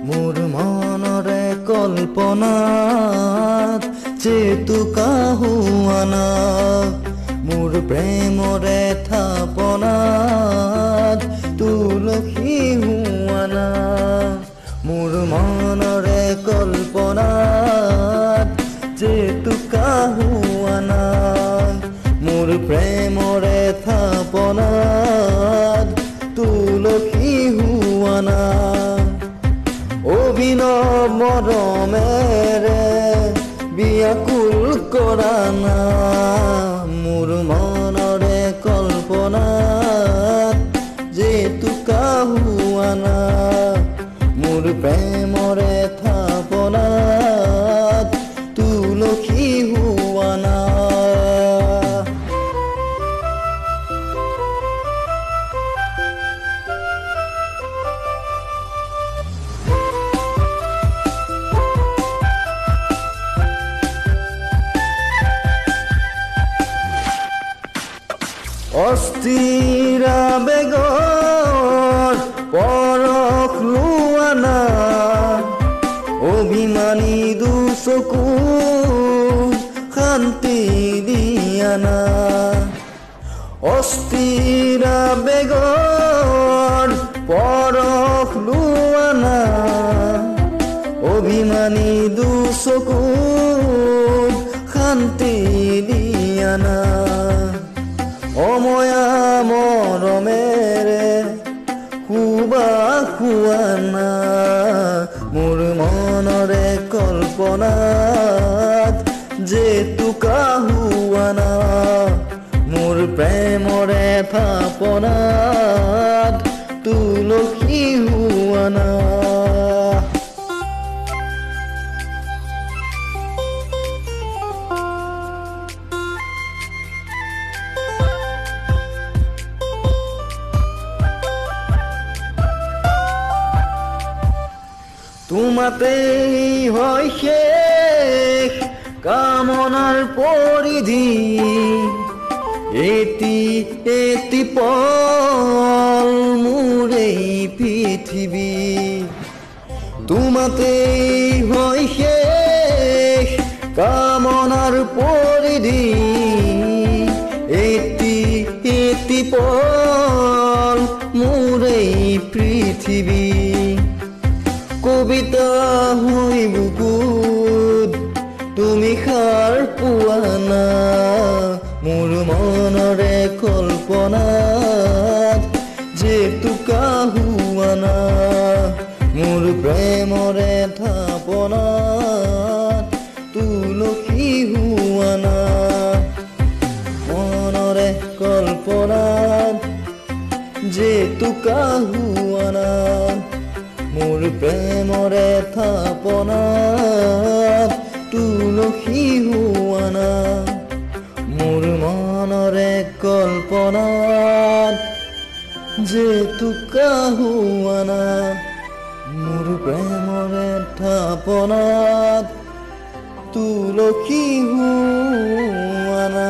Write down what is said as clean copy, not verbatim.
মোৰ মনৰে কল্পনাত চেতুকা হুৱানা মোৰ প্ৰেমৰে থাপনাত তুলসী হুৱানা মোৰ মনৰে কল্পনাত চেতুকা হুৱানা মোৰ প্ৰেমৰে থাপনাত তুলসী হুৱানা অভিনৱ মৰমেৰে বিয়াকুল কৰা না মোৰ মনৰে কল্পনাত জেতুকা হুৱানা মোৰ প্ৰেমৰে থাপনাত তুলসী হুৱানা অস্থিৰা বেগৰ পৰশ লোৱানা অভিমানী দুচকু শান্তি দিয়ানা অস্থিৰা বেগৰ পৰশ লোৱানা অভিমানী দুচকু শান্তি দিয়ানা অময়া মৰমেৰে শুবা হুৱানা মোৰ মনৰে কল্পনাত জেতুকা হুৱানা মোৰ প্ৰেমৰে থাপনাত তুলসী হুৱানা তোমাতেই হয় শেষ কামনাৰ পৰিধি এটি পল মোৰ এই পৃথিৱী তোমাতেই হয় শেষ কামনাৰ পৰিধি এটি পল মোৰ এই পৃথিৱী কবিতা হৈ বুকুত তুমি সাৰ পোৱানা মোৰ মনৰে কল্পনাত জেতুকা হুৱানা মোৰ প্ৰেমৰে থাপনাত তুলসী হুৱানা মনৰে কল্পনাত জেতুকা হুৱানা মোৰ প্ৰেমৰে থাপনাত তুলসী হুৱানা মোৰ মনৰে কল্পনাত জেতুকা হুৱানা মোৰ প্ৰেমৰে থাপনাত তুলসী হুৱানা